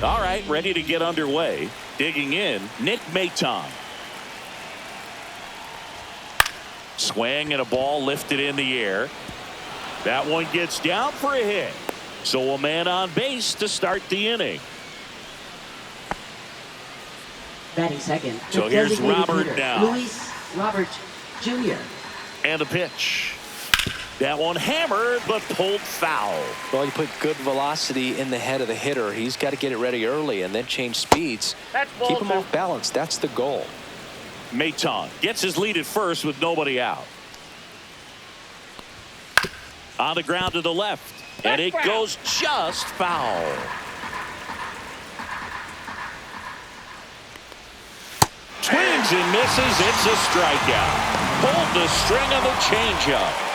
All right, ready to get underway. Digging in, Nick Maton. Swing and a ball lifted in the air. That one gets down for a hit. So a man on base to start the inning. Batting second. So here's Robert now. Luis Robert Jr. And a pitch. That one hammered but pulled foul. Well, you put good velocity in the head of the hitter. He's got to get it ready early and then change speeds. Keep him off balance. That's the goal. Maton gets his lead at first with nobody out. On the ground to the left. And it goes just foul. Swings and misses. It's a strikeout. Pulled the string of the changeup.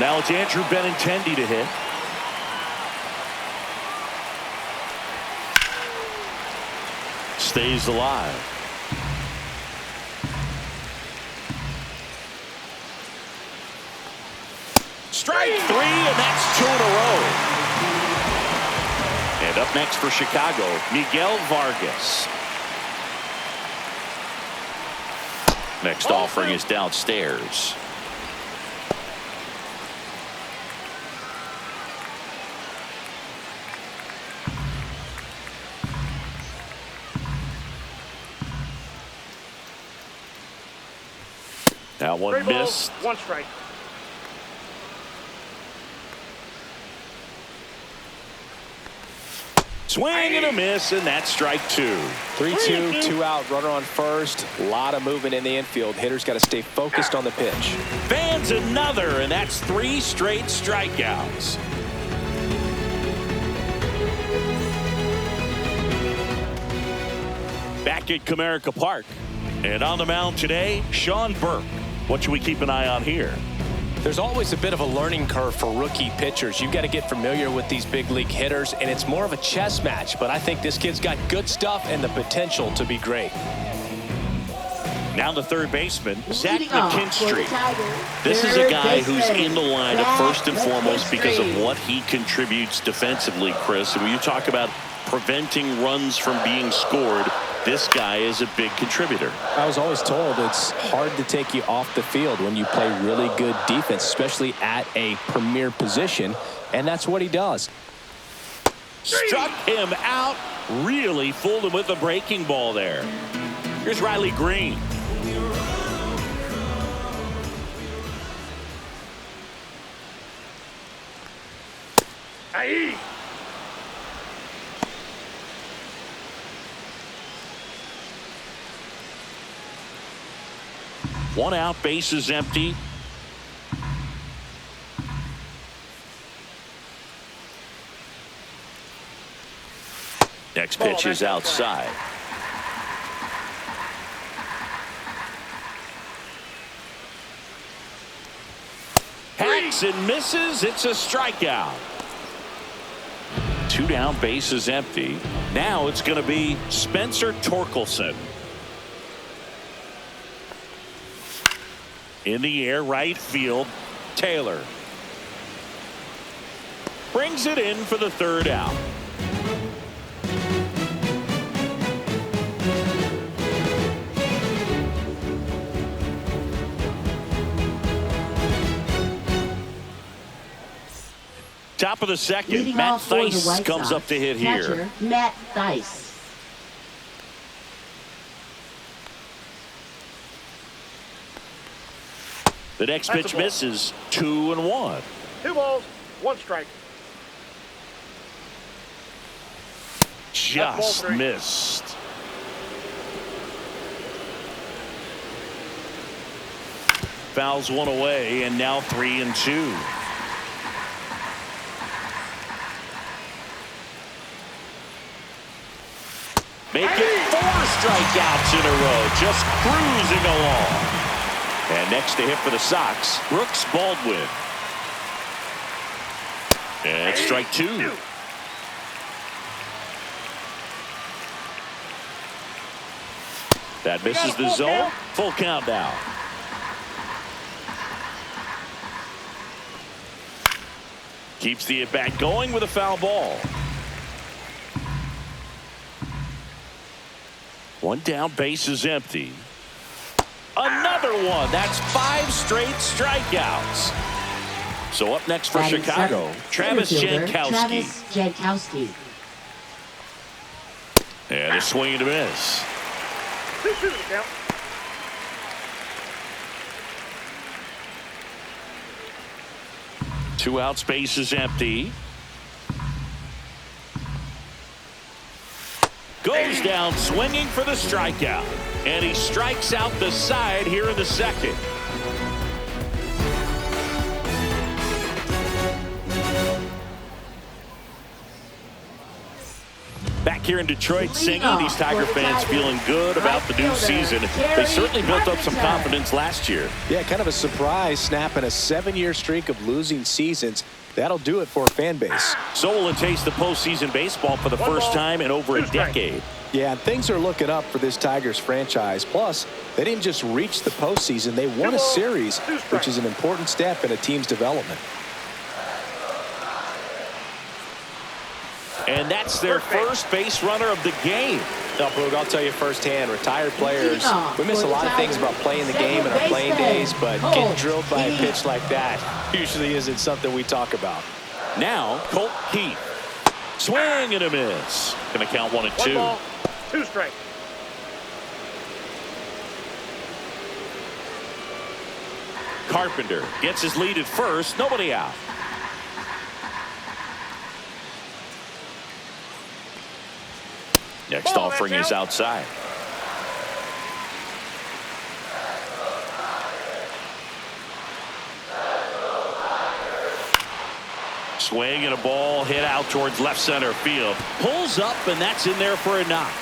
Now it's Andrew Benintendi to hit. Stays alive. Strike three, and that's 2 in a row. And up next for Chicago, Miguel Vargas. Next offering is downstairs. That one missed. 1 strike. Swing and a miss, and that's strike 2. 3-2, 2 out, runner on first. A lot of movement in the infield. Hitters got to stay focused on the pitch. Fans another, and that's 3 straight strikeouts. Back at Comerica Park, and on the mound today, Sean Burke. What should we keep an eye on here? There's always a bit of a learning curve for rookie pitchers. You've got to get familiar with these big league hitters, and it's more of a chess match. But I think this kid's got good stuff and the potential to be great. Now the third baseman, Zach McKinstry. This is a guy who's in the lineup first and foremost because of what he contributes defensively, Chris. And when you talk about preventing runs from being scored, this guy is a big contributor. I was always told it's hard to take you off the field when you play really good defense, especially at a premier position, and that's what he does. Struck him out, really fooled him with the breaking ball there. Here's Riley Green. Aye. One out, base is empty. Next pitch is outside. Hacks and misses. It's a strikeout. 2 down, base is empty. Now it's going to be Spencer Torkelson. In the air, right field, Taylor. Brings it in for the 3rd out. Top of the 2nd, Leading Matt off for the Theis White comes Sox, up to hit here. catcher, Matt Theis. The next That's pitch a ball. misses. 2-1. 2 balls, 1 strike. Just ball 3. missed. Fouls one away, and now 3-2. Make it 4 strikeouts in a row, just cruising along. And next to hit for the Sox, Brooks Baldwin. And strike 2. That misses the zone. Full count now. Keeps the at-bat going with a foul ball. One down, base is empty. Another one. That's 5 straight strikeouts. So up next for Batting Chicago, seventh, Travis center fielder, Jankowski. Travis Jankowski. And a swing and a miss. 2-2 to count. Two outs, base is empty. Goes down swinging for the strikeout. And he strikes out the side here in the second. Back here in Detroit singing, these Tiger fans feeling good about the new season. They certainly built up some confidence last year. Yeah, kind of a surprise, snapping a 7-year streak of losing seasons. That'll do it for a fan base. So will it taste the postseason baseball for the first time in over a decade. Yeah, and things are looking up for this Tigers franchise. Plus, they didn't just reach the postseason, they won a series, which is an important step in a team's development. And that's their first base runner of the game. Now, Brooke, I'll tell you firsthand, retired players, we miss a lot of things about playing the game in our playing days, but getting drilled by a pitch like that usually isn't something we talk about. Now, Colt Keith. Swing and a miss. Gonna count 1 and 2. 1 ball, 2 strikes. Carpenter gets his lead at first. Nobody out. Next offering is outside. Swing and a ball hit out towards left center field. Pulls up, and that's in there for a knock.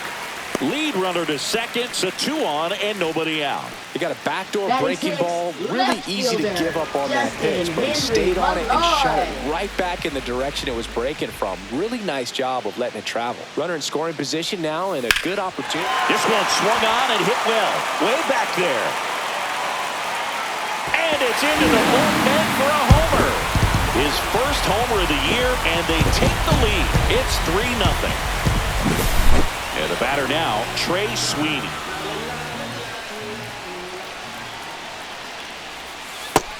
Lead runner to second, so 2 on and nobody out. He got a backdoor breaking ball. Really easy to give up on that pitch, but he stayed on it and shot it right back in the direction it was breaking from. Really nice job of letting it travel. Runner in scoring position now and a good opportunity. This one swung on and hit well. Way back there. And it's into the bullpen for a homer. His first homer of the year, and they take the lead. It's 3-0. And the batter now, Trey Sweeney.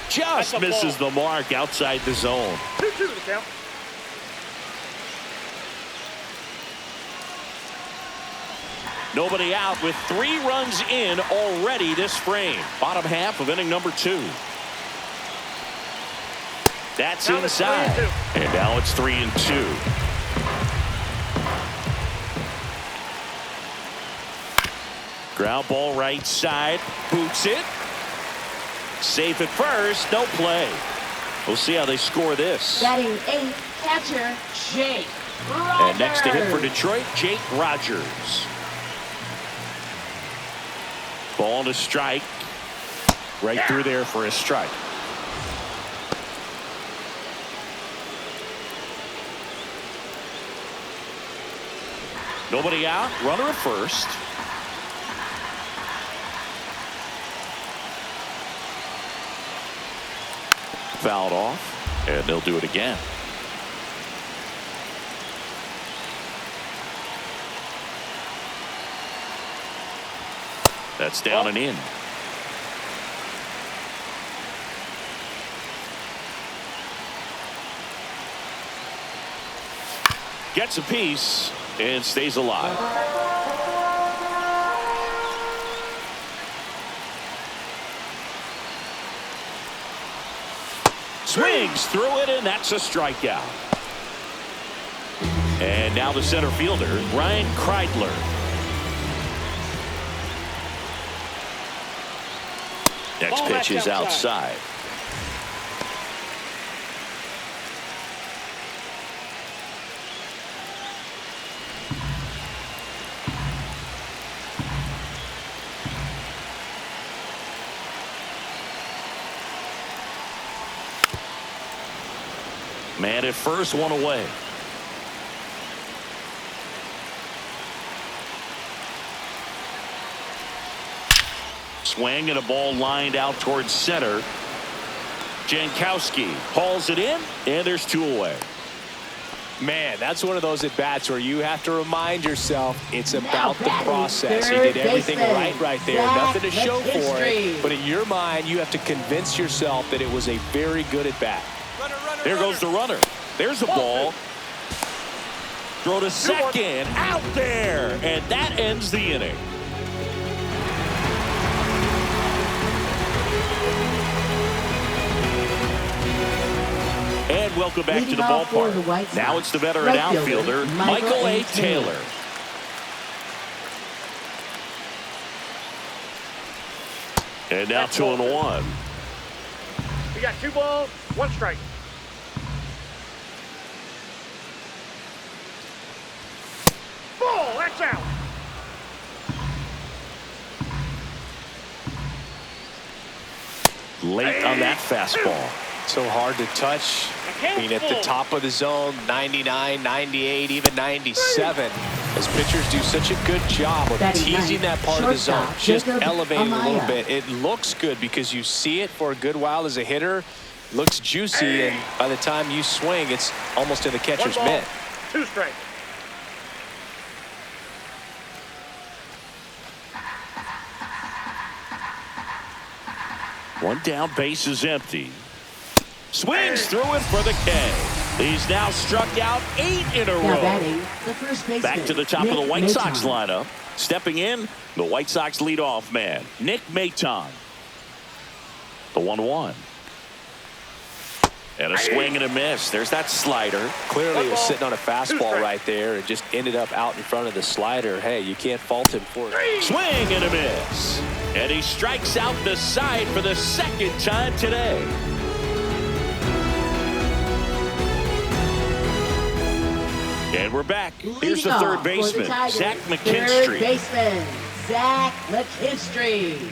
Just misses the mark outside the zone. 2-2 to count. Nobody out with 3 runs in already this frame. Bottom half of inning number 2. That's inside. And now it's 3-2. Ground ball right side. Boots it. Safe at first. No play. We'll see how they score this. Batting 8th, catcher Jake Rogers. And next to hit for Detroit, Jake Rogers. Ball to strike. Right through there for a strike. Nobody out. Runner at first. Fouled off, and they'll do it again. That's down and in. Gets a piece and stays alive. Swings through it, and that's a strikeout. And now the center fielder, Ryan Kreidler. Next pitch is outside. Man at first, 1 away. Swing and a ball lined out towards center. Jankowski hauls it in, and there's 2 away. Man, that's one of those at-bats where you have to remind yourself it's about the process. He did everything right there. Nothing to show for it. But in your mind, you have to convince yourself that it was a very good at-bat. There goes the runner. There's a ball. Throw to second. Out there. And that ends the inning. And welcome back to the ballpark. Now it's the veteran outfielder, Michael A. Taylor. And now 2-1. We got 2 balls, 1 strike. Ball, that's out. Late on that fastball. So hard to touch. I mean, at the top of the zone, 99, 98, even 97. As pitchers do such a good job of teasing that part of the zone, just elevating a little bit. It looks good because you see it for a good while as a hitter. Looks juicy, and by the time you swing, it's almost in the catcher's mitt. 2 strikes. One down, base is empty. Swings through it for the K. He's now struck out 8 in a row. Back to the top of the White Sox lineup. Stepping in, the White Sox leadoff man, Nick Maton. The 1-1. And a swing and a miss. There's that slider. Clearly, he was sitting on a fastball right there and just ended up out in front of the slider. Hey, you can't fault him for it. Swing and a miss. And he strikes out the side for the 2nd time today. And we're back. Here's the 3rd baseman, Zach McKinstry. 3rd baseman, Zach McKinstry.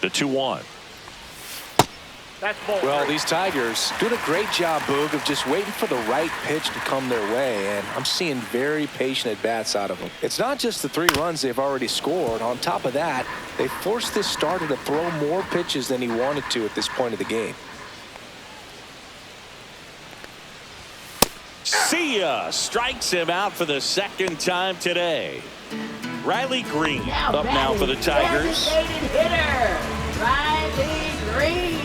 The 2-1. That's ball. Well, these Tigers doing a great job, Boog, of just waiting for the right pitch to come their way, and I'm seeing very patient at-bats out of them. It's not just the 3 runs they've already scored. On top of that, they forced this starter to throw more pitches than he wanted to at this point of the game. See ya! Strikes him out for the 2nd time today. Riley Green up now for the Tigers. Designated hitter, Riley Green.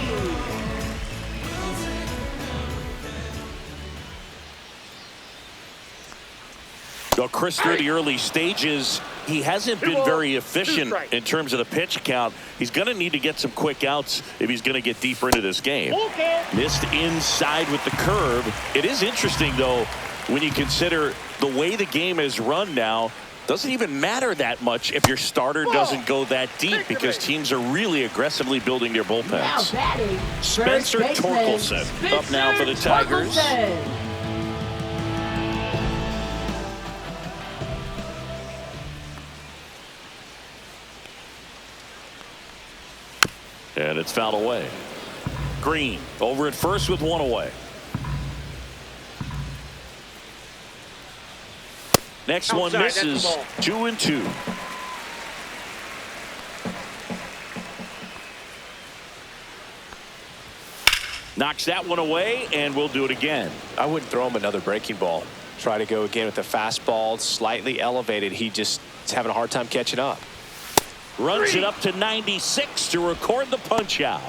Well, Chris, through the early stages, he hasn't been very efficient in terms of the pitch count. He's going to need to get some quick outs if he's going to get deeper into this game. Missed inside with the curve. It is interesting, though, when you consider the way the game is run now. Doesn't even matter that much if your starter doesn't go that deep because teams are really aggressively building their bullpens. Spencer Torkelson up now for the Tigers. And it's fouled away. Green over at first with 1 away. Next one misses. 2-2. Knocks that one away, and we'll do it again. I wouldn't throw him another breaking ball. Try to go again with the fastball, slightly elevated. He just is having a hard time catching up. Runs it up to 96 to record the punch out.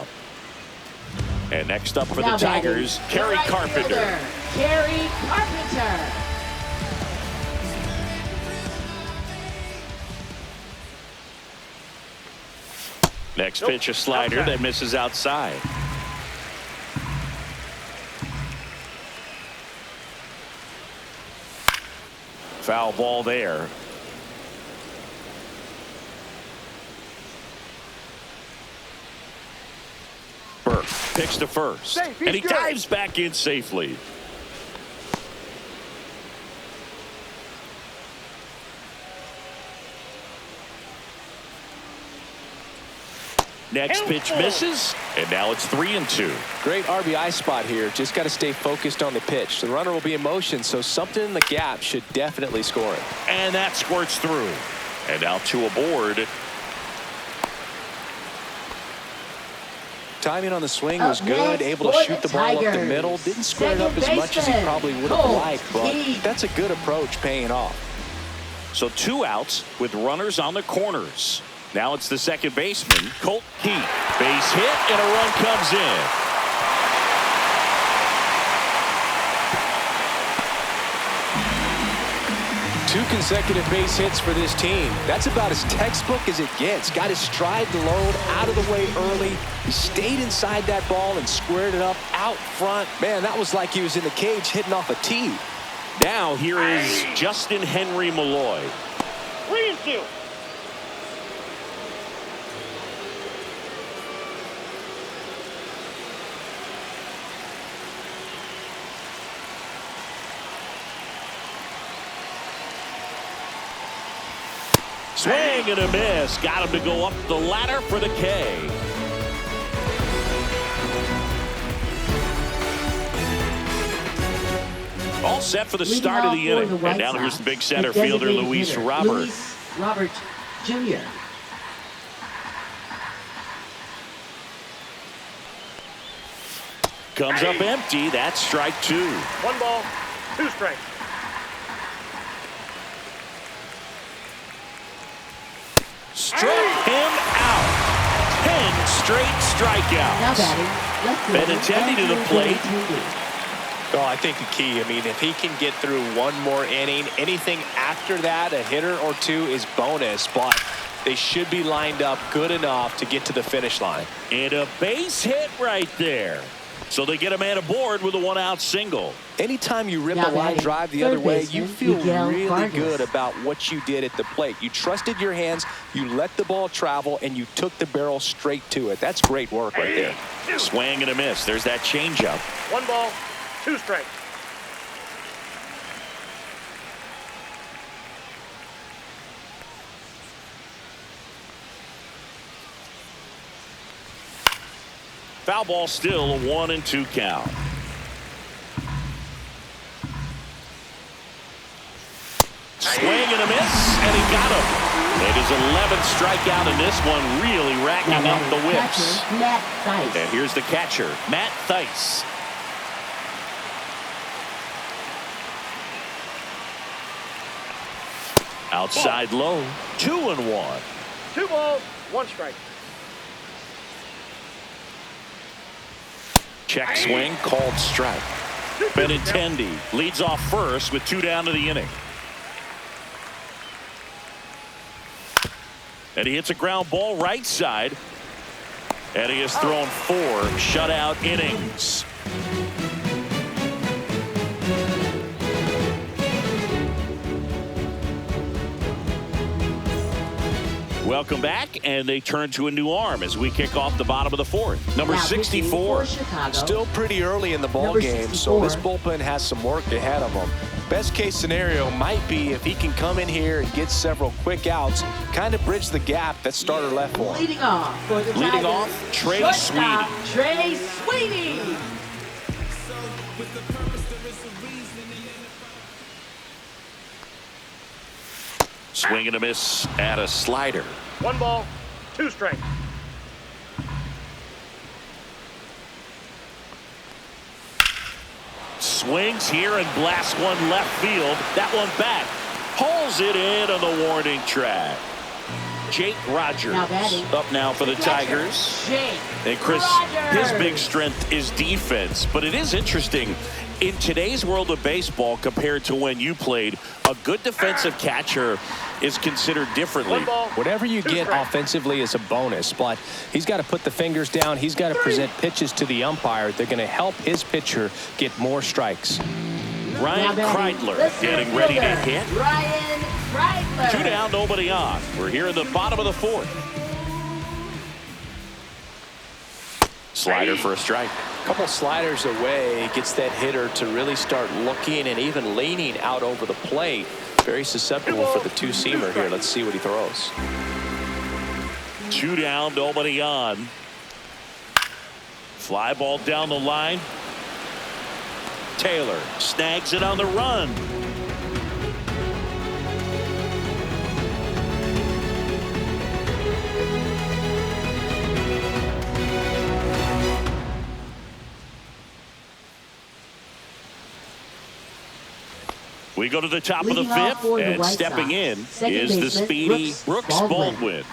And next up for the Tigers, Kerry Carpenter. Kerry Carpenter. Next pitch, a slider that misses outside. Foul ball there. Burke picks to first, and he dives back in safely. Next pitch misses, and now it's 3-2. Great RBI spot here. Just got to stay focused on the pitch. The runner will be in motion, so something in the gap should definitely score it. And that squirts through. And now 2 aboard. Timing on the swing was good, able to shoot the ball up the middle. Didn't square it up as much as he probably would have liked, but that's a good approach paying off. So 2 outs with runners on the corners. Now it's the second baseman, Colt Keith. Base hit and a run comes in. Two consecutive base hits for this team. That's about as textbook as it gets. Got his stride to load out of the way early. He stayed inside that ball and squared it up out front. Man, that was like he was in the cage hitting off a tee. Now here is Justin Henry Malloy. 3-2. Swing and a miss. Got him to go up the ladder for the K. All set for the start of the inning. And now here's the big center fielder, Luis Robert. Robert Jr. Comes up empty. That's strike 2. 1 ball, 2 strikes. Struck him out. 10 straight strikeouts. Now batting, left fielder, Benintendi to the plate. Well, I think the key, if he can get through one more inning, anything after that, a hitter or two is bonus, but they should be lined up good enough to get to the finish line. And a base hit right there. So they get a man aboard with a 1-out single. Anytime you rip a line drive the other way, you feel really good about what you did at the plate. You trusted your hands, you let the ball travel, and you took the barrel straight to it. That's great work right there. Swing and a miss. There's that changeup. 1 ball, 2 strikes. Foul ball still, a 1-2 count. Swing and a miss, and he got him. It is 11th strikeout in this one, really racking up the whips. And here's the catcher, Matt Thaiss. Outside low, 2-1. 2 balls, 1 strike. Check swing, called strike. Benintendi leads off first with 2 down to the inning. And he hits a ground ball right side. And he has thrown 4 shutout innings. Welcome back, and they turn to a new arm as we kick off the bottom of the 4th. Number 64. Still pretty early in the ball game, so this bullpen has some work ahead of them. Best case scenario might be if he can come in here and get several quick outs, kind of bridge the gap that starter left for him. Leading off for the Leading Tigers, off, Trey Sweeney. Trey Sweeney. Swing and a miss at a slider. 1 ball, 2 strikes. Swings here and blasts one left field. That one back. Pulls it in on the warning track. Jake Rogers up now for the Tigers. And Chris, his big strength is defense. But it is interesting. In today's world of baseball, compared to when you played, a good defensive catcher is considered differently. Whatever you get offensively is a bonus, but he's got to put the fingers down. He's got to present pitches to the umpire. They're going to help his pitcher get more strikes. Ryan Kreidler getting ready to hit. Ryan Kreidler. 2 down, nobody on. We're here in the bottom of the 4th. Slider for a strike. Couple sliders away, gets that hitter to really start looking and even leaning out over the plate. Very susceptible for the 2-seamer here. Let's see what he throws. 2 down, nobody on. Fly ball down the line. Taylor snags it on the run. We go to the top of the Leading off fifth, for the and White stepping Sox, in second is the baseman, speedy Brooks Baldwin.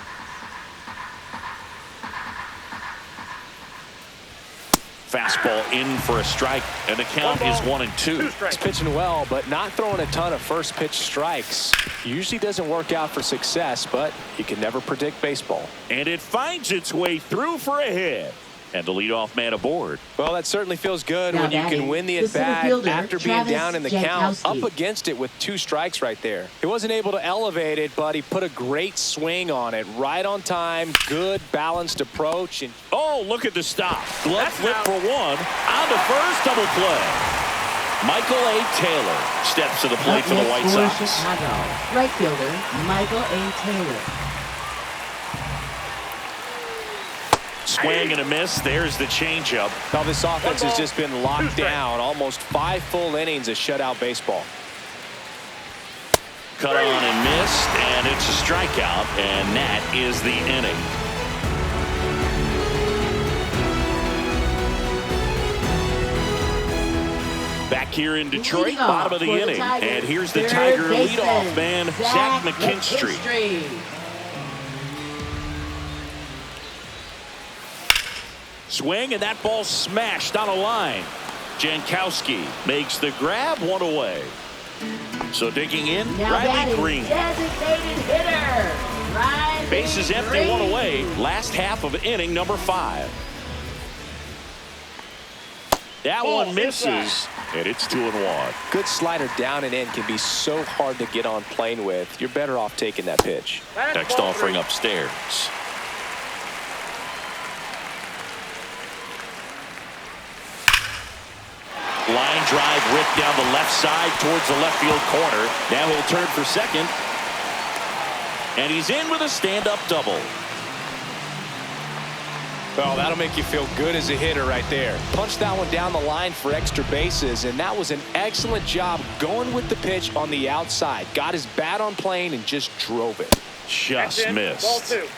Fastball in for a strike, and the count is 1-2. He's pitching well, but not throwing a ton of first pitch strikes. Usually doesn't work out for success, but you can never predict baseball. And it finds its way through for a hit. And the leadoff man aboard. Well, that certainly feels good Now when you can batting, win the the center at-bat fielder, after being Travis down in the count, Jankowski. up against it with 2 strikes right there. He wasn't able to elevate it, but he put a great swing on it. Right on time, good balanced approach. And oh, look at the stop. Glove flip for one. On the first, double play. Michael A. Taylor steps to the plate for the White Sox. Chicago, right fielder Michael A. Taylor. Swing and a miss. There's the changeup. now this offense has just been locked down. Almost 5 full innings of shutout baseball. Cut on and missed, and it's a strikeout, and that is the inning. Back here in Detroit, Leading bottom off of the for the inning, Tigers, and here's the third Tiger baseman, leadoff man, Zach McKinstry. Swing, and that ball smashed on a line. Jankowski makes the grab, 1 away. So digging in, Now Riley batting, Green. designated hitter, Riley Bases empty, Green. 1 away. Last half of inning number 5. That one misses, and it's 2-1. Good slider down and in can be so hard to get on plane with. You're better off taking that pitch. Next offering upstairs. Line drive ripped down the left side towards the left field corner. Now he'll turn for second. And he's in with a stand-up double. Well, that'll make you feel good as a hitter right there. Punch that one down the line for extra bases, and that was an excellent job going with the pitch on the outside. Got his bat on plane and just drove it. Just missed. Ball 2.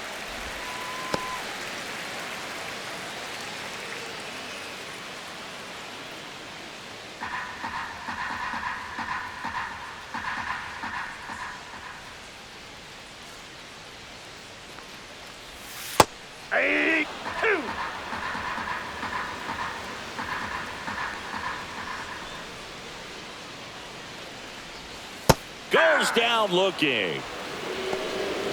Goes down looking.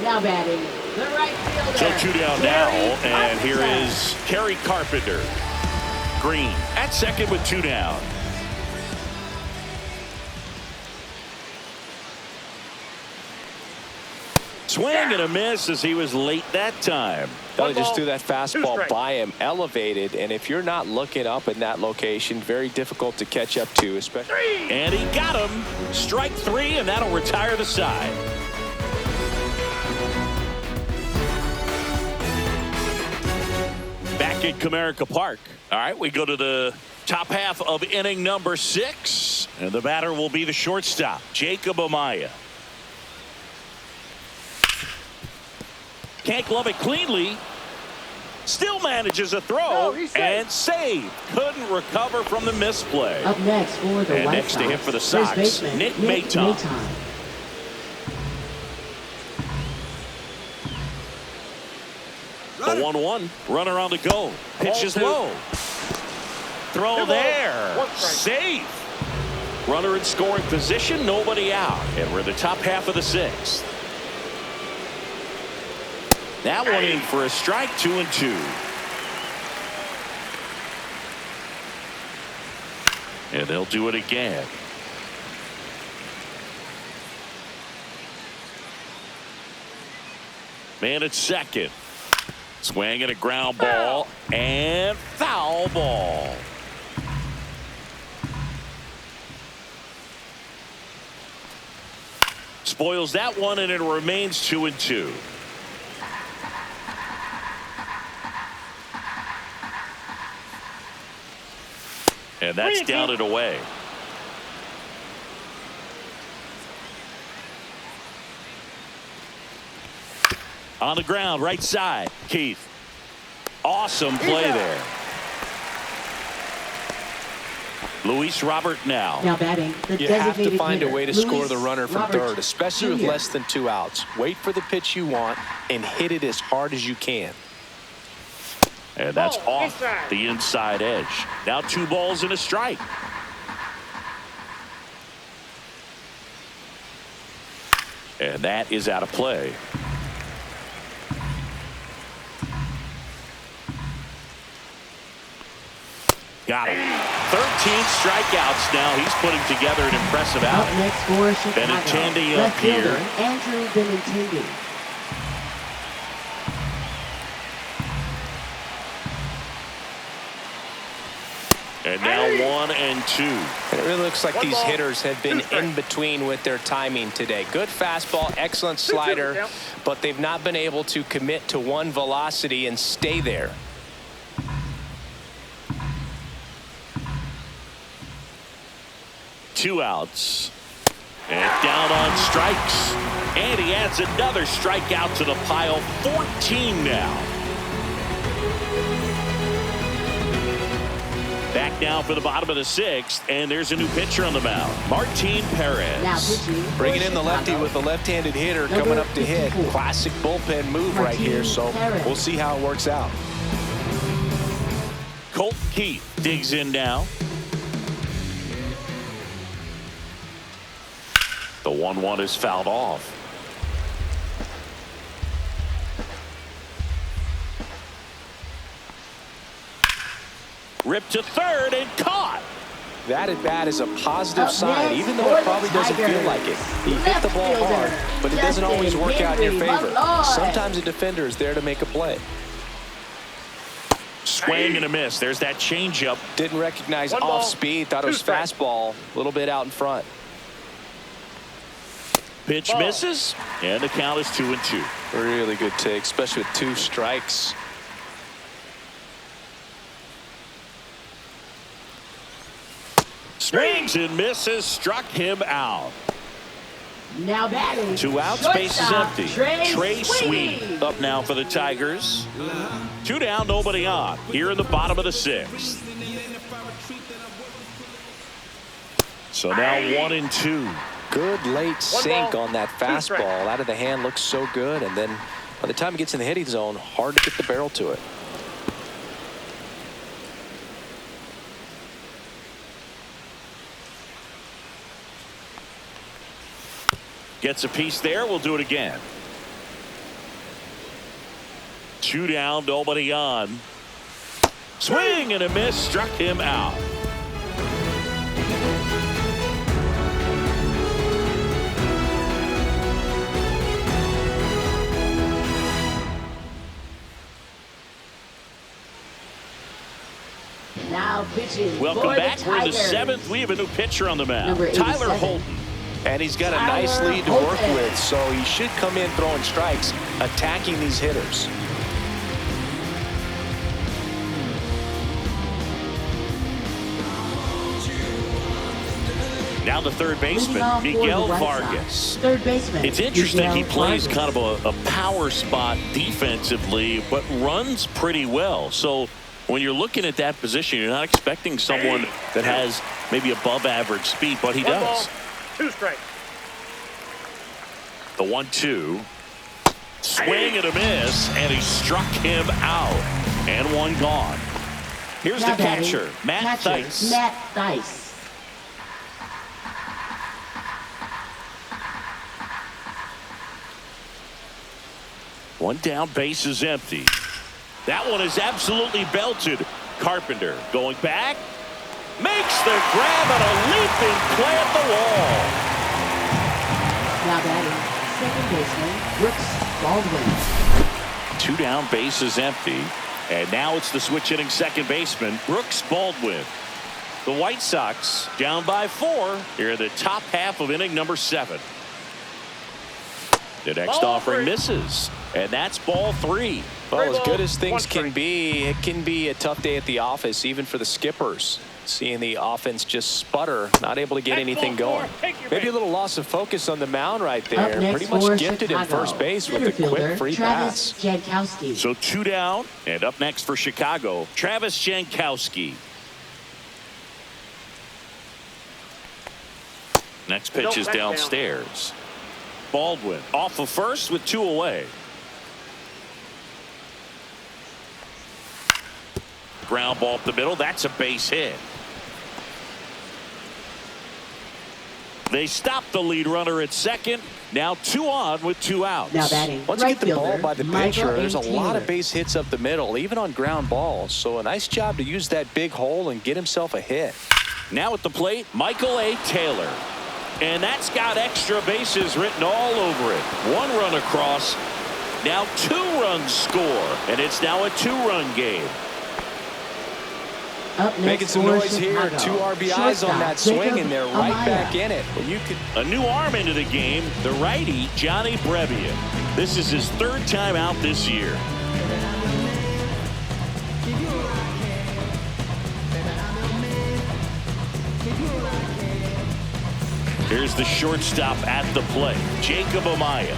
Now batting, the right fielder. So 2 down now, Kerry and here Carpenter. is Kerry Carpenter. Green at second with 2 down. Swing and a miss as he was late that time. They just threw that 2 fastball strikes. by him, elevated, and if you're not looking up in that location, very difficult to catch up to, especially. And he got him. Strike 3, and that'll retire the side. Back at Comerica Park. All right, we go to the top half of inning number 6, and the batter will be the shortstop, Jacob Amaya. Can't glove it cleanly. Still manages a throw and save. Couldn't recover from the misplay. Up next for the And White next Sox, to him for the first Sox, baseman, Nick Maton. A 1-1. Runner on the go. Pitch is low. Throw there. Safe. Runner in scoring position. Nobody out. And we're in the top half of the 6th. That one in for a strike. 2-2. And they'll do it again. Man at second. Swing and a ground ball and foul ball. Spoils that one, and it remains 2-2. And that's down and away. On the ground, right side, Keith. Awesome play there. Luis Robert now. Now batting, the You have to designated find a hitter, way to Luis score the runner from Robert third, especially with Jr. less than 2 outs. Wait for the pitch you want and hit it as hard as you can. And that's Ball, off inside. the inside edge. Now 2 balls and a strike. And that is out of play. Got him. 13 strikeouts now. He's putting together an impressive Up outing. next for Chicago, Benintendi up left fielder, here. Andrew Benintendi. And now 1 and 2. It really looks like One these ball, hitters have been 2 strikes. in between with their timing today. Good fastball, excellent 2-2, slider, yeah. but they've not been able to commit to one velocity and stay there. Two outs. And down on strikes. And he adds another strikeout to the pile. 14 now. Back now for the bottom of the 6th. And there's a new pitcher on the mound. Martin Now Perez. pitching for Bringing in the lefty Chicago, with a left-handed hitter Number coming up to hit. 54. Classic bullpen move right here, so Perez. we'll see how it works out. Colt Keith digs in now. The 1-1 is fouled off. Ripped to third and caught. That at bat is a positive Up sign, next even though for it the probably doesn't feel Tigers. like it. He hit the ball Left hard, fielder, but it doesn't always Justin work out in your Henry favor. Malloy. Sometimes a defender is there to make a play. Swing and a miss. There's that changeup. Didn't recognize One off ball, speed, thought it 2 was strikes. fastball, a little bit out in front. Pitch Ball. misses. And the count is 2 and 2. Really good take, especially with 2 strikes. Swings and misses. Struck him out. Now batting, 2 outs, base is shortstop, empty. Trey Sweet Sweeney. up now for the Tigers. 2 down, nobody on. Here in the bottom of the 6th. So now 1 and 2. Good late sink ball, on that 2 fastball. strikes. Out of the hand looks so good, and then by the time it gets in the hitting zone, hard to get the barrel to it. Gets a piece there. We'll do it again. 2 down, nobody on. Swing and a miss. Struck him out. Now pitching Welcome for back. the We're in the Tigers. 7th. We have a new pitcher on the mound. Number Tyler 87. Holton. And he's got a Tyler nice lead to work Holton. with, so he should come in throwing strikes, attacking these hitters. Now the third Leading baseman, off for the Miguel White Vargas. Sox, third baseman. It's interesting. He Miguel plays Vargas. kind of a power spot defensively, but runs pretty well. So when you're looking at that position, you're not expecting someone that has maybe above average speed, but he 1 ball, does. 2 strikes. The 1-2. Swing and a miss, and he struck him out. And 1 gone. Here's Now the batting, catcher, Matt Theis. Matt Theis. One down, base is empty. That one is absolutely belted. Carpenter going back. Makes the grab and a leaping play at the wall. Now batting, second baseman, Brooks Baldwin. 2 down, base is empty. And now it's the switch hitting second baseman, Brooks Baldwin. The White Sox down by 4 here in the top half of inning number 7. The next Ball offering 3. misses. And that's ball 3. Well, as ball, good as things 1 can strike. be, it can be a tough day at the office, even for the skippers. Seeing the offense just sputter, not able to get That's anything ball 4. going. Take your Maybe a base. little loss of focus on the mound right Up there. next Pretty much for gifted in Chicago, first base with center a quick fielder, free Travis pass. Jankowski. So 2 down, and up next for Chicago, Travis Jankowski. Next pitch is downstairs. Baldwin off of first with 2 away. Ground ball up the middle. That's a base hit. They stop the lead runner at second. Now 2 on with 2 outs. Now batting. Once you Right get the ball fielder, by the Michael pitcher, there's a lot Taylor. of base hits up the middle, even on ground balls. So a nice job to use that big hole and get himself a hit. Now at the plate, Michael A. Taylor. And that's got extra bases written all over it. 1 run across. Now 2 runs score. And it's now a 2-run game. Up next Making some for noise here. Chicago. 2 RBIs Shortstop, on that swing, Jacob and they're right Amaya. back in it. Well, you could. A new arm into the game, the righty, Johnny Brevian. This is his 3rd time out this year. Here's the shortstop at the plate, Jacob Amaya.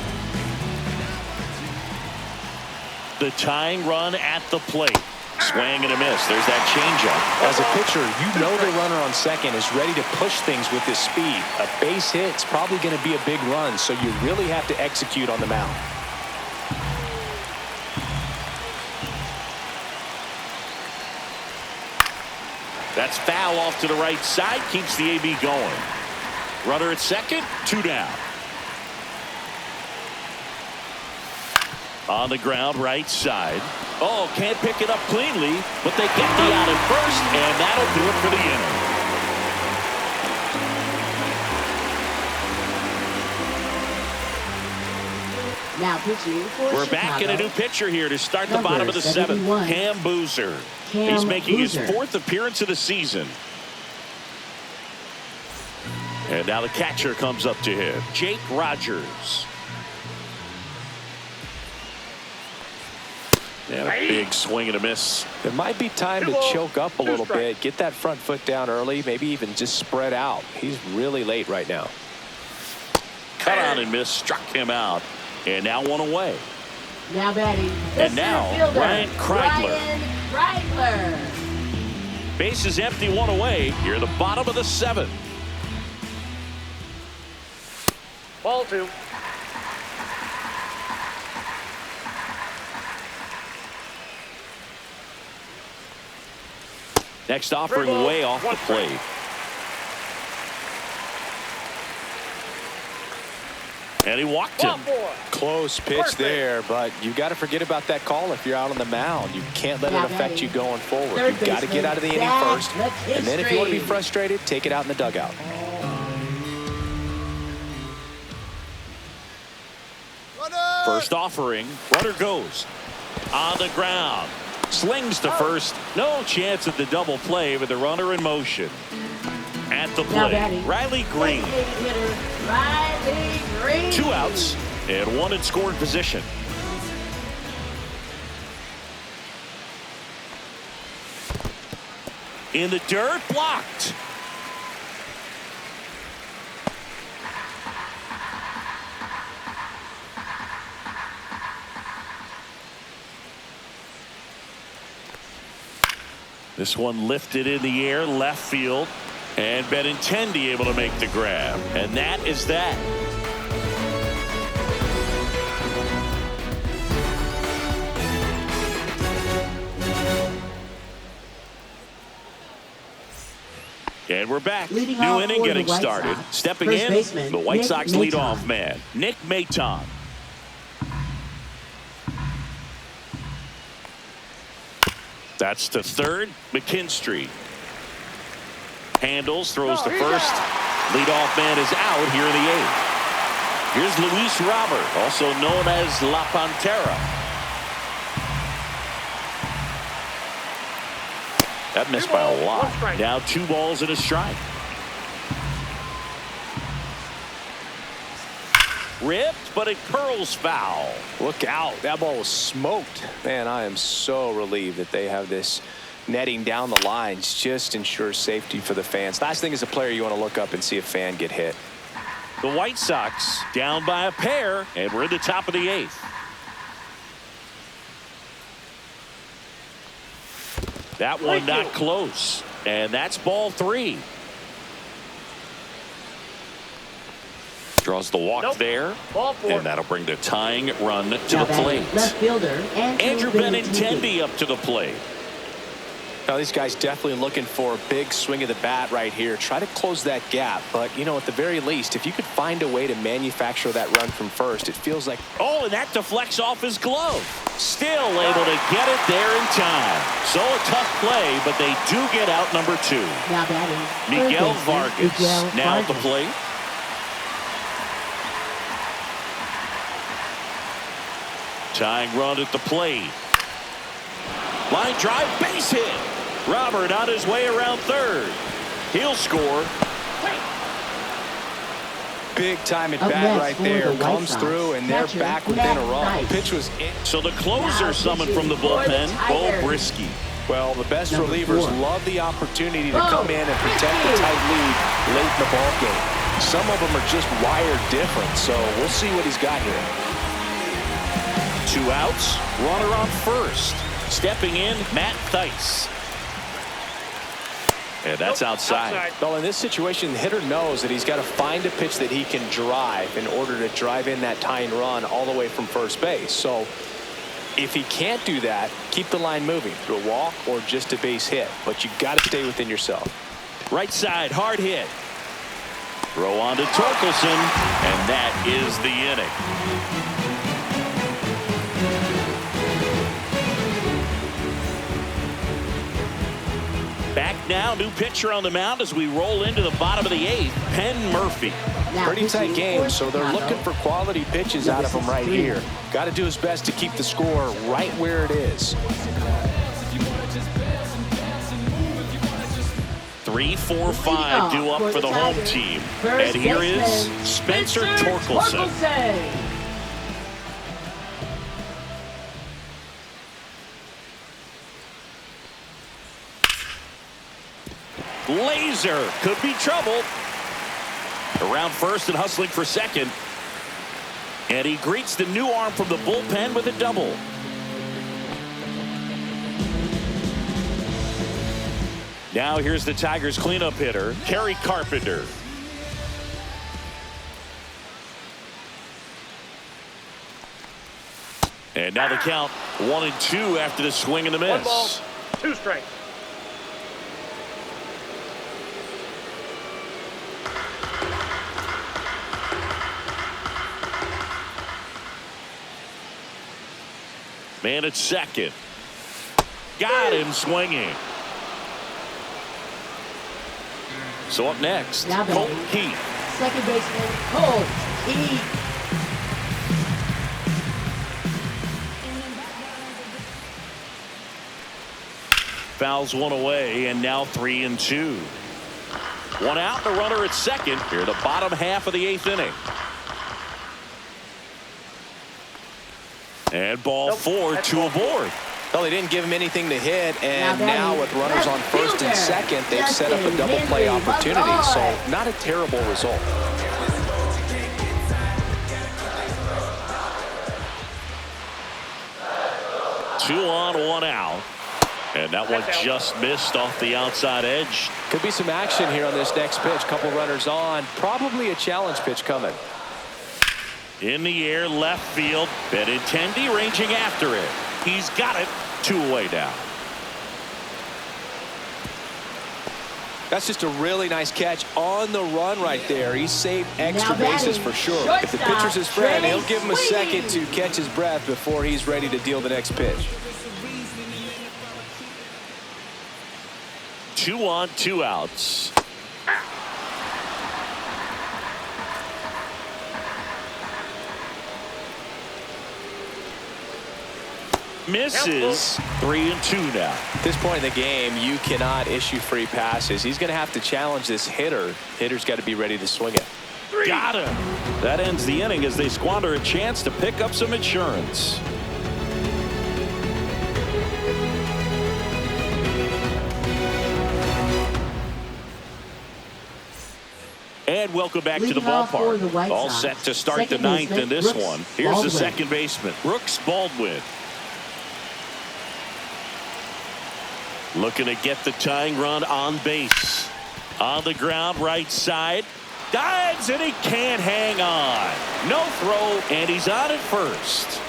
The tying run at the plate. Swing and a miss. There's that changeup. As a pitcher, you know the runner on second is ready to push things with his speed. A base hit's probably going to be a big run, so you really have to execute on the mound. That's foul off to the right side. Keeps the AB going. Runner at second. 2 down. On the ground, right side. Oh, can't pick it up cleanly, but they get the out at first, and that'll do it for the inning. Now pitching for We're Chicago. back in a new pitcher here to start the Number bottom of the 7th. 71. Cam Boozer. Cam He's making Boozer. his 4th appearance of the season. And now the catcher comes up to him, Jake Rogers. And a big swing and a miss. It might be time to choke up a little bit, get that front foot down early, maybe even just spread out. He's really late right now. Cut on and miss, struck him out. And now 1 away. Now batting. The And now, center fielder, Ryan Kreidler. Ryan Kreidler. Base is empty, 1 away. Here at the bottom of the 7th. Ball 2. Next offering Three balls, way off the 1 strike. plate. And he walked him. Ball 4. Close pitch Perfect. there, but you got to forget about that call if you're out on the mound. You can't let it Now affect batting. you going forward. Third You've got to get out of the inning baseman, first, Zach and then if you want to be McKinstry. frustrated, take it out in the dugout. First offering. Runner goes. On the ground. Slings to first. No chance at the double play with the runner in motion. At the Now plate, batting. Riley Green. Designated hitter, Riley Green. 2 outs and 1 in scoring position. In the dirt, blocked. This one lifted in the air, left field, and Benintendi able to make the grab. And that is that. And we're back. Leading New off inning for the getting White started. Sox. Stepping First in, baseman, the White Nick Sox Maton. leadoff man, Nick Maton. That's to third, McKinstry. Handles, throws to first. Leadoff man is out here in the 8th. Here's Luis Robert, also known as La Pantera. That missed by a lot. Now 2 balls and a strike. Ripped, but it curls foul. Look out. That ball was smoked. Man, I am so relieved that they have this netting down the lines. Just ensures safety for the fans. Last thing as a player, you want to look up and see a fan get hit. The White Sox down by a pair, and we're in the top of the 8th. That one not close, and that's ball 3. Draws the walk there. Ball four. And that'll bring the tying run to Now the plate. Left fielder, Andrew Benintendi up to the plate. Now, these guys definitely looking for a big swing of the bat right here. Try to close that gap. But, you know, at the very least, if you could find a way to manufacture that run from first, it feels like... Oh, and that deflects off his glove. Still able to get it there in time. So a tough play, but they do get out number 2. Now batting, Miguel third Vargas baseman, now at the plate. Tying run at the plate. Line drive, base hit. Robert on his way around third. He'll score. Big time at Up bat next right for there. the White Comes Sox, through, and they're catcher, back within a run. Matt The pitch was in. So the closer Now summoned from the pitching for the bullpen, Bo Tigers. Brisky. Well, the best Number relievers 4. love the opportunity to Oh, come in and protect the Brisky. tight lead late in the ball game. Some of them are just wired different, so we'll see what he's got here. 2 outs, runner on first. Stepping in, Matt Thaiss. And that's outside. Well, in this situation, the hitter knows that he's got to find a pitch that he can drive in order to drive in that tying run all the way from first base. So if he can't do that, keep the line moving through a walk or just a base hit. But you got to stay within yourself. Right side, hard hit. Throw on to Torkelson, and that is the inning. Back now, new pitcher on the mound as we roll into the bottom of the 8th, Penn Murphy. Now Pretty tight pitching game, for so they're Chicago. looking for quality pitches out of him right here. Got to do his best to keep the score right where it is. 3, 4, 5 due up for the home team. And here is Spencer Torkelson. Laser could be trouble. Around first and hustling for second. And he greets the new arm from the bullpen with a double. Now here's the Tigers cleanup hitter, Kerry Carpenter. And now the count 1-2 after the swing and the miss. 1 ball, 2 strikes. Man at second. Got him swinging. So up next, Now Colt batting, Keith. second baseman, Colt Keith. Fouls one away, and now 3-2. 1 out, the runner at second. Here, the bottom half of the 8th inning. And ball 4, 2 aboard. Well, they didn't give him anything to hit, and Now now with runners on first and fielder, second, they've set up a Justin double play Henry, opportunity. my So boy. not a terrible result. Two on, 1 out. And that one just missed off the outside edge. Could be some action here on this next pitch. Couple runners on. Probably a challenge pitch coming. In the air, left field. Benintendi ranging after it. He's got it. 2 away now. That's just a really nice catch on the run right there. He saved extra Now bases batting, for sure. If the shortstop, pitcher's his friend, Trey he'll give him a second to Sweeney. catch his breath before he's ready to deal the next pitch. 2 on, 2 outs. Misses. 3-2 now. At this point in the game, you cannot issue free passes. He's going to have to challenge this hitter. Hitter's got to be ready to swing it. Got him. That ends the inning as they squander a chance to pick up some insurance. And welcome back to the Leading off for the ballpark. White All Sox, set to start the second 9th baseman, in this Brooks one. Here's Baldwin. the second baseman, Brooks Baldwin. Looking to get the tying run on base. On the ground, right side. Dives, and he can't hang on. No throw, and he's on at first.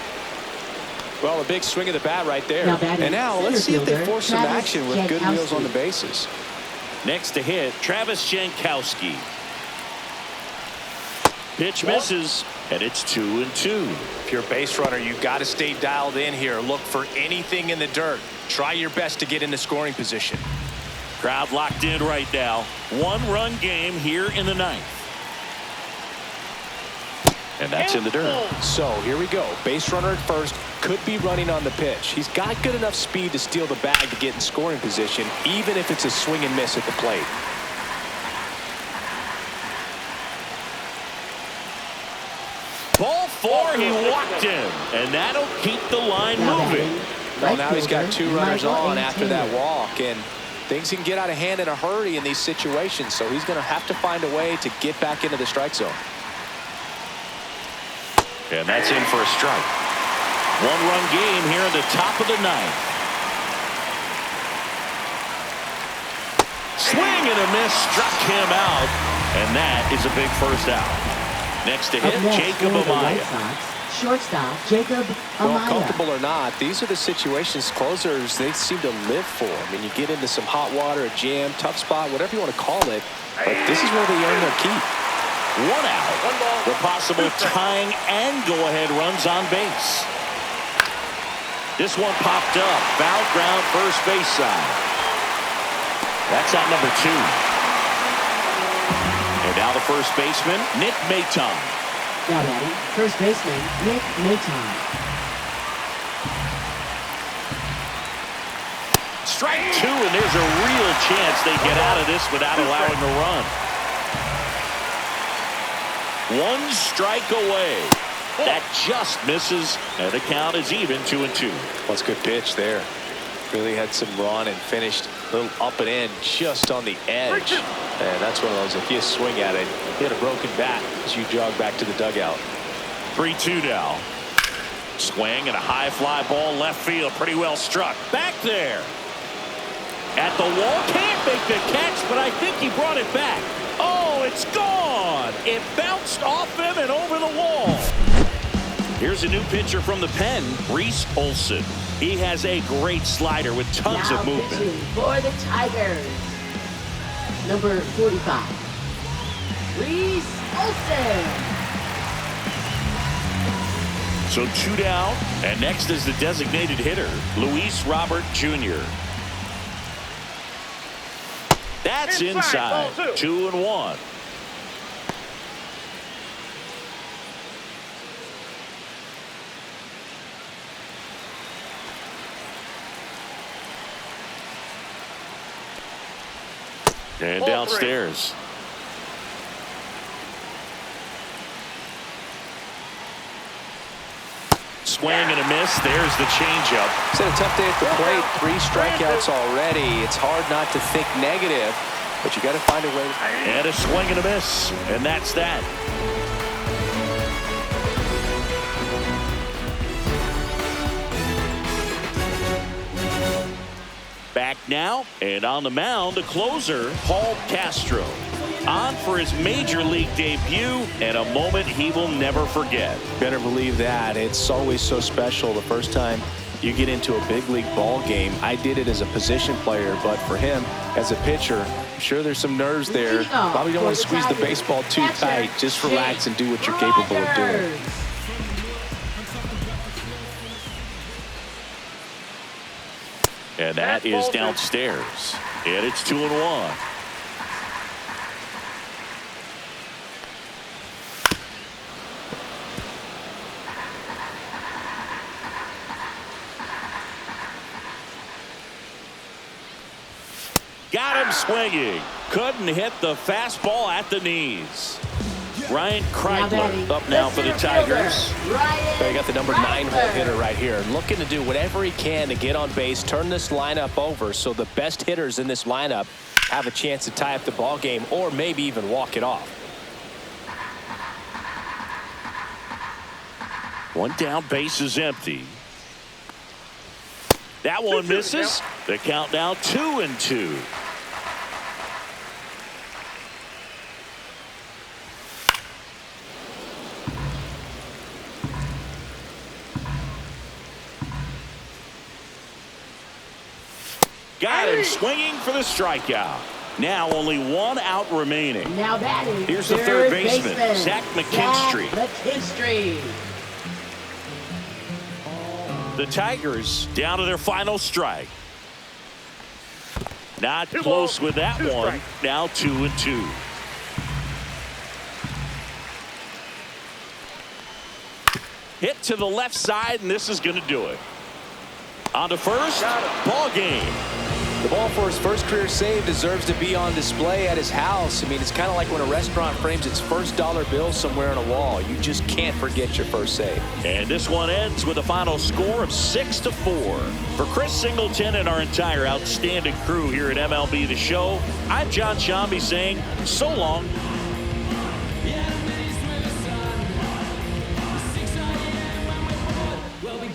Well, a big swing of the bat right there. And now let's see if they force some action with good wheels on the bases. Next to hit, Travis Jankowski. Pitch misses, and it's 2-2. If you're a base runner, you've got to stay dialed in here. Look for anything in the dirt. Try your best to get into scoring position. Crowd locked in right now. One-run game here in the ninth. And that's in the dirt. So here we go. Base runner at first. Could be running on the pitch. He's got good enough speed to steal the bag to get in scoring position, even if it's a swing and miss at the plate. Ball 4, he walked him, and that'll keep the line moving. Well, now he's got 2 runners on after that walk, and things can get out of hand in a hurry in these situations, so he's going to have to find a way to get back into the strike zone. And that's in for a strike. One-run game here in the top of the ninth. Swing and a miss, struck him out, and that is a big first out. Next to hit, Jacob Amaya. Shortstop, Jacob Amaya. Well, comfortable or not, these are the situations closers they seem to live for. I mean, you get into some hot water, a jam, tough spot, whatever you want to call it, but this is where they earn their keep. One out. The possible tying and go-ahead runs on base. This one popped up. Foul ground, first base side. That's out number 2. And now the first baseman, Nick Maton. Now batting, first baseman, Nick Maton. Strike 2, and there's a real chance they get out of this without allowing a run. 1 strike away. That just misses, and the count is even 2-2. That's a good pitch there. Really had some run and finished a little up and in just on the edge. And that's one of those, if you swing at it, hit a broken bat as you jog back to the dugout. 3-2 now. Swing and a high fly ball left field. Pretty well struck. Back there. At the wall. Can't make the catch, but I think he brought it back. Oh, it's gone. It bounced off him and over the wall. Here's a new pitcher from the pen, Reese Olson. He has a great slider with tons of movement. Pitching for the Tigers, number 45, Reese Olson. So 2 down, and next is the designated hitter, Luis Robert Jr. That's inside. 2-1. And downstairs. Swing and a miss. There's the changeup. It's had a tough day at the plate. 3 strikeouts already. It's hard not to think negative, but you got to find a way. And a swing and a miss. And that's that. Back now, and on the mound, the closer, Paul Castro. On for his major league debut, and a moment he will never forget. Better believe that. It's always so special the first time you get into a big league ball game. I did it as a position player, but for him, as a pitcher, I'm sure there's some nerves there. Probably don't want to squeeze the baseball too tight. Just relax and do what you're capable of doing. And that is downstairs. And it's 2-1. Got him swinging. Couldn't hit the fastball at the knees. Ryan Kreidler up now for the Tigers. They got the number 9 hole hitter right here, looking to do whatever he can to get on base, turn this lineup over so the best hitters in this lineup have a chance to tie up the ball game or maybe even walk it off. 1 down, base is empty. That one misses. The count now 2-2. Got him swinging for the strikeout. Now only one out remaining. Now that is Here's the third baseman, Zach McKinstry. The Tigers down to their final strike. Not close with that one. Now 2-2. Hit to the left side, and this is going to do it. On to first, ball game. The ball for his first career save deserves to be on display at his house. I mean, it's kind of like when a restaurant frames its first dollar bill somewhere on a wall. You just can't forget your first save. And this one ends with a final score of 6-4. For Chris Singleton and our entire outstanding crew here at MLB The Show, I'm John Shambi saying so long.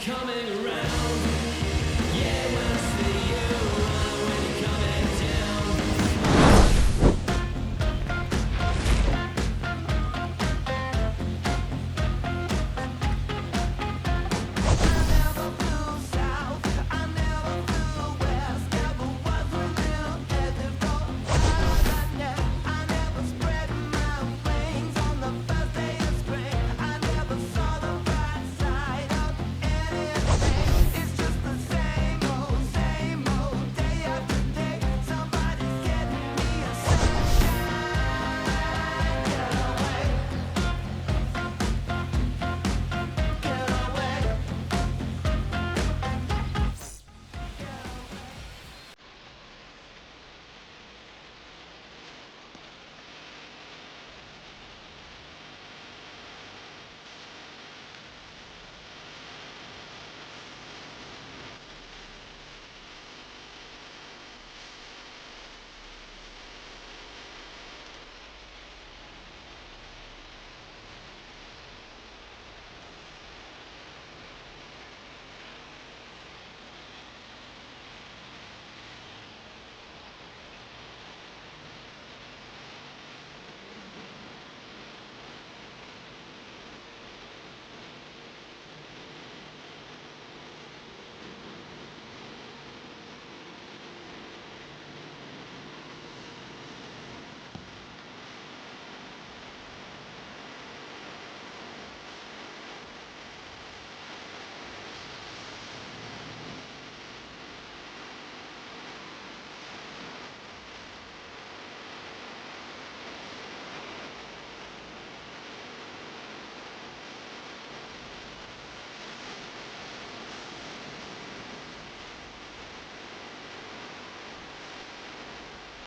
Coming